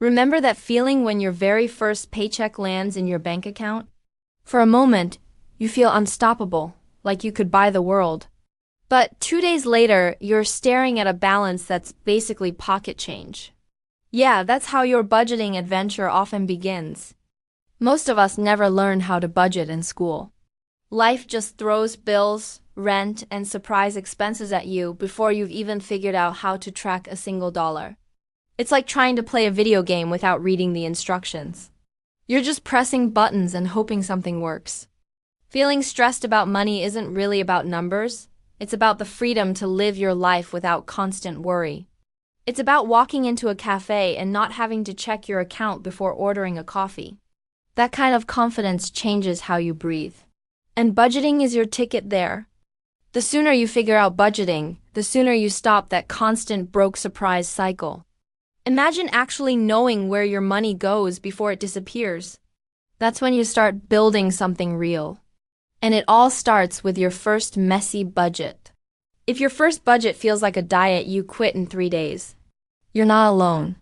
Remember that feeling when your very first paycheck lands in your bank account? For a moment, you feel unstoppable, like you could buy the world. But 2 days later, you're staring at a balance that's basically pocket change. Yeah, that's how your budgeting adventure often begins. Most of us never learn how to budget in school. Life just throws bills, rent, and surprise expenses at you before you've even figured out how to track a single dollar. It's like trying to play a video game without reading the instructions. You're just pressing buttons and hoping something works. Feeling stressed about money isn't really about numbers. It's about the freedom to live your life without constant worry. It's about walking into a cafe and not having to check your account before ordering a coffee. That kind of confidence changes how you breathe. And budgeting is your ticket there. The sooner you figure out budgeting, the sooner you stop that constant broke surprise cycle. Imagine actually knowing where your money goes before it disappears. That's when you start building something real. And it all starts with your first messy budget. If your first budget feels like a diet you quit in 3 days, you're not alone.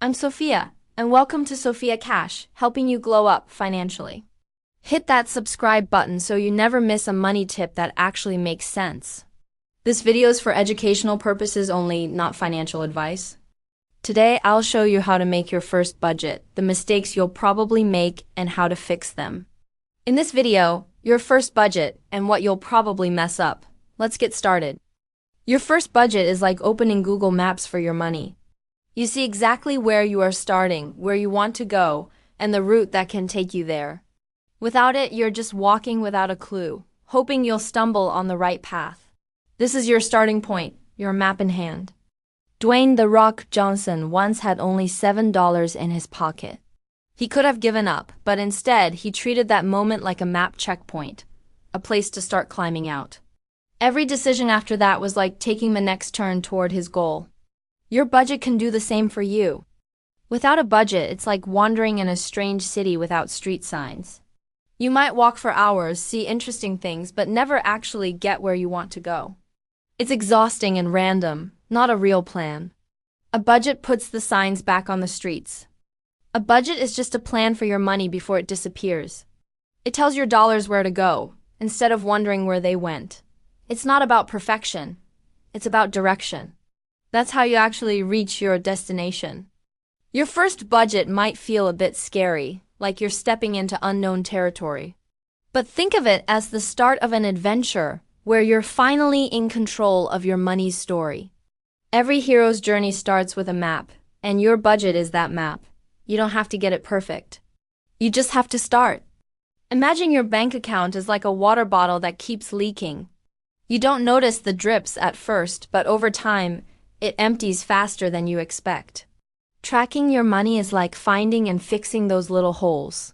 I'm Sophia, and welcome to Sophia Cash, helping you glow up financially. Hit that subscribe button so you never miss a money tip that actually makes sense. This video is for educational purposes only, not financial advice. Today, I'll show you how to make your first budget, the mistakes you'll probably make, and how to fix them. In this video, your first budget and what you'll probably mess up. Let's get started. Your first budget is like opening Google Maps for your money. You see exactly where you are starting, where you want to go, and the route that can take you there. Without it, you're just walking without a clue, hoping you'll stumble on the right path. This is your starting point, your map in hand. Dwayne "The Rock" Johnson once had only $7 in his pocket. He could have given up, but instead, he treated that moment like a map checkpoint, a place to start climbing out. Every decision after that was like taking the next turn toward his goal. Your budget can do the same for you. Without a budget, it's like wandering in a strange city without street signs. You might walk for hours, see interesting things, but never actually get where you want to go. It's exhausting and random, not a real plan. A budget puts the signs back on the streets. A budget is just a plan for your money before it disappears. It tells your dollars where to go, instead of wondering where they went. It's not about perfection. It's about direction. That's how you actually reach your destination. Your first budget might feel a bit scary, like you're stepping into unknown territory. But think of it as the start of an adventure where you're finally in control of your money's story. Every hero's journey starts with a map, and your budget is that map. You don't have to get it perfect. You just have to start. Imagine your bank account is like a water bottle that keeps leaking. You don't notice the drips at first, but over time, it empties faster than you expect. Tracking your money is like finding and fixing those little holes.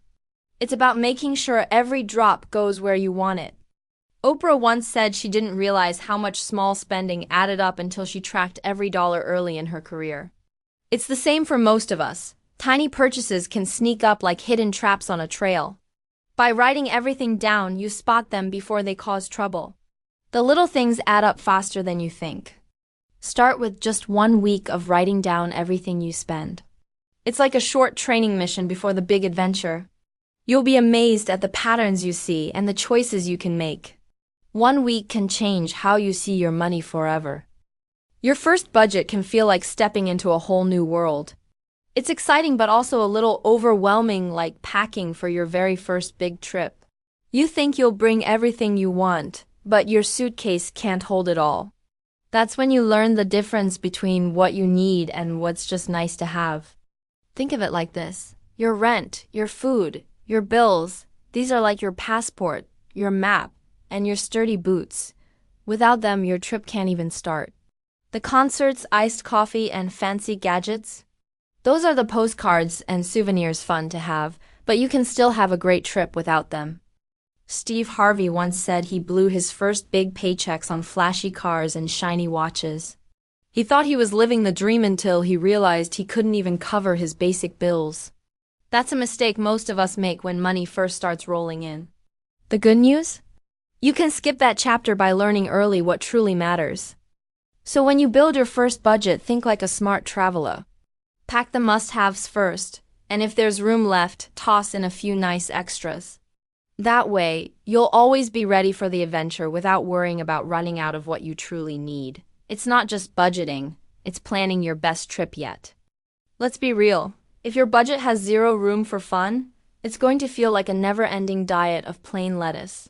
It's about making sure every drop goes where you want it. Oprah once said she didn't realize how much small spending added up until she tracked every dollar early in her career. It's the same for most of us. Tiny purchases can sneak up like hidden traps on a trail. By writing everything down, you spot them before they cause trouble. The little things add up faster than you think. Start with just 1 week of writing down everything you spend. It's like a short training mission before the big adventure. You'll be amazed at the patterns you see and the choices you can make. 1 week can change how you see your money forever. Your first budget can feel like stepping into a whole new world. It's exciting but also a little overwhelming, like packing for your very first big trip. You think you'll bring everything you want, but your suitcase can't hold it all. That's when you learn the difference between what you need and what's just nice to have. Think of it like this. Your rent, your food, your bills, these are like your passport, your map, and your sturdy boots. Without them, your trip can't even start. The concerts, iced coffee, and fancy gadgets? Those are the postcards and souvenirs fun to have, but you can still have a great trip without them. Steve Harvey once said he blew his first big paychecks on flashy cars and shiny watches. He thought he was living the dream until he realized he couldn't even cover his basic bills. That's a mistake most of us make when money first starts rolling in. The good news? You can skip that chapter by learning early what truly matters. So when you build your first budget, think like a smart traveler. Pack the must-haves first, and if there's room left, toss in a few nice extras. That way, you'll always be ready for the adventure without worrying about running out of what you truly need. It's not just budgeting, it's planning your best trip yet. Let's be real. If your budget has zero room for fun, it's going to feel like a never-ending diet of plain lettuce.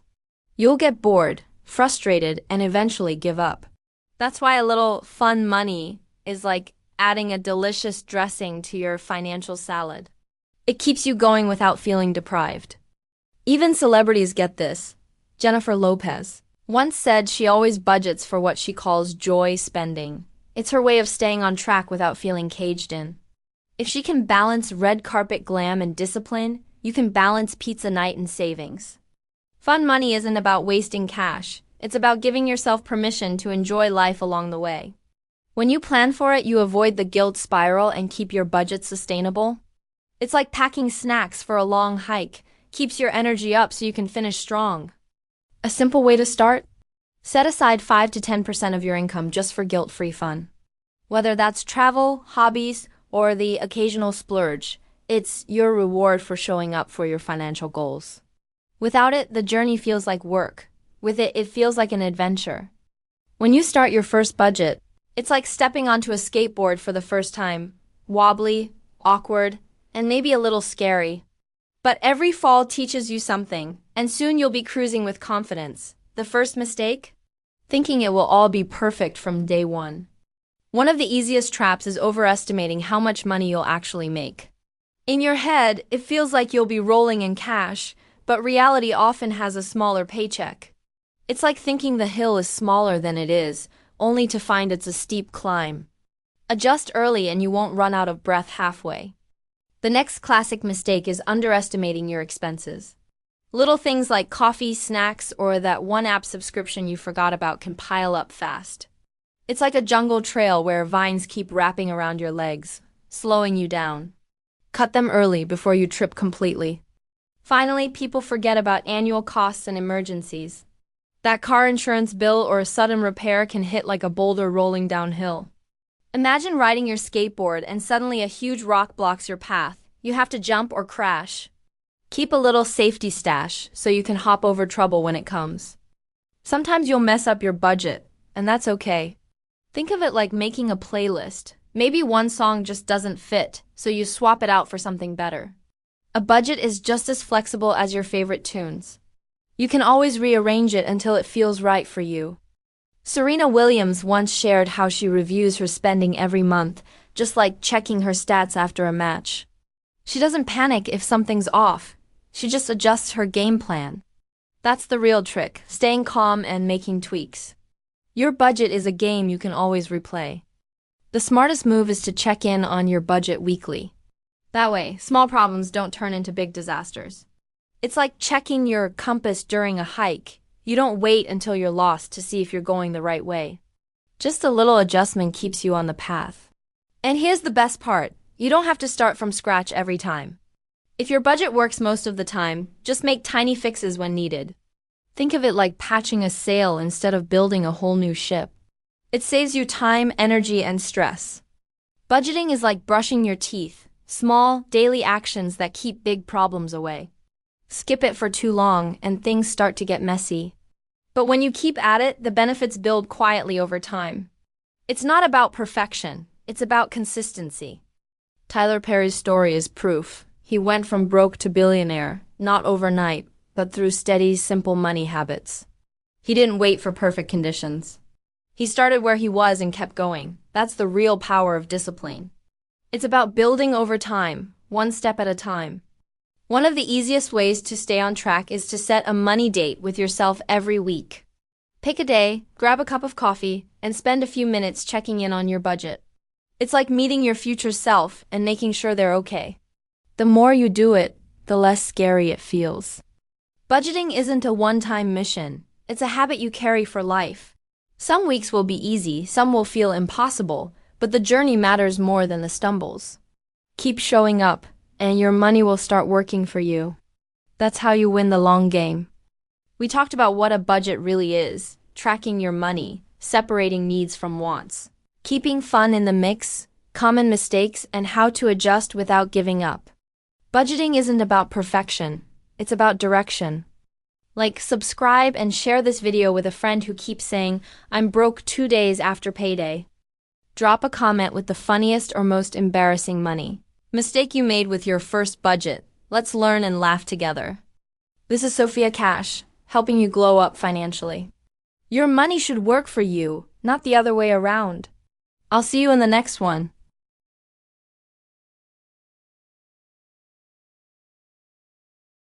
You'll get bored, frustrated, and eventually give up. That's why a little fun money is like adding a delicious dressing to your financial salad. It keeps you going without feeling deprived. Even celebrities get this. Jennifer Lopez once said she always budgets for what she calls joy spending. It's her way of staying on track without feeling caged in. If she can balance red carpet glam and discipline, you can balance pizza night and savings. Fun money isn't about wasting cash. It's about giving yourself permission to enjoy life along the way. When you plan for it, you avoid the guilt spiral and keep your budget sustainable. It's like packing snacks for a long hike. Keeps your energy up so you can finish strong. A simple way to start? Set aside 5 to 10% of your income just for guilt-free fun. Whether that's travel, hobbies, or the occasional splurge, it's your reward for showing up for your financial goals. Without it, the journey feels like work. With it, it feels like an adventure. When you start your first budget, it's like stepping onto a skateboard for the first time. Wobbly, awkward, and maybe a little scary. But every fall teaches you something, and soon you'll be cruising with confidence. The first mistake? Thinking it will all be perfect from day one. One of the easiest traps is overestimating how much money you'll actually make. In your head, it feels like you'll be rolling in cash, but reality often has a smaller paycheck. It's like thinking the hill is smaller than it is, only to find it's a steep climb. Adjust early and you won't run out of breath halfway. The next classic mistake is underestimating your expenses. Little things like coffee, snacks, or that one app subscription you forgot about can pile up fast. It's like a jungle trail where vines keep wrapping around your legs, slowing you down. Cut them early before you trip completely. Finally, people forget about annual costs and emergencies. That car insurance bill or a sudden repair can hit like a boulder rolling downhill. Imagine riding your skateboard and suddenly a huge rock blocks your path. You have to jump or crash. Keep a little safety stash so you can hop over trouble when it comes. Sometimes you'll mess up your budget, and that's okay. Think of it like making a playlist. Maybe one song just doesn't fit, so you swap it out for something better. A budget is just as flexible as your favorite tunes. You can always rearrange it until it feels right for you. Serena Williams once shared how she reviews her spending every month, just like checking her stats after a match. She doesn't panic if something's off. She just adjusts her game plan. That's the real trick, staying calm and making tweaks. Your budget is a game you can always replay. The smartest move is to check in on your budget weekly. That way, small problems don't turn into big disasters. It's like checking your compass during a hike. You don't wait until you're lost to see if you're going the right way. Just a little adjustment keeps you on the path. And here's the best part. You don't have to start from scratch every time. If your budget works most of the time, just make tiny fixes when needed. Think of it like patching a sail instead of building a whole new ship. It saves you time, energy, and stress. Budgeting is like brushing your teeth, small, daily actions that keep big problems away. Skip it for too long, and things start to get messy. But when you keep at it, the benefits build quietly over time. It's not about perfection, it's about consistency. Tyler Perry's story is proof. He went from broke to billionaire, not overnight, but through steady, simple money habits. He didn't wait for perfect conditions. He started where he was and kept going. That's the real power of discipline. It's about building over time, one step at a time. One of the easiest ways to stay on track is to set a money date with yourself every week. Pick a day, grab a cup of coffee, and spend a few minutes checking in on your budget. It's like meeting your future self and making sure they're okay. The more you do it, the less scary it feels. Budgeting isn't a one-time mission. It's a habit you carry for life. Some weeks will be easy, some will feel impossible, but the journey matters more than the stumbles. Keep showing up, and your money will start working for you. That's how you win the long game. We talked about what a budget really is, tracking your money, separating needs from wants, keeping fun in the mix, common mistakes, and how to adjust without giving up. Budgeting isn't about perfection, it's about direction. Like, subscribe and share this video with a friend who keeps saying, "I'm broke 2 days after payday." Drop a comment with the funniest or most embarrassing money mistake you made with your first budget. Let's learn and laugh together. This is Sophia Cash, helping you glow up financially. Your money should work for you, not the other way around. I'll see you in the next one.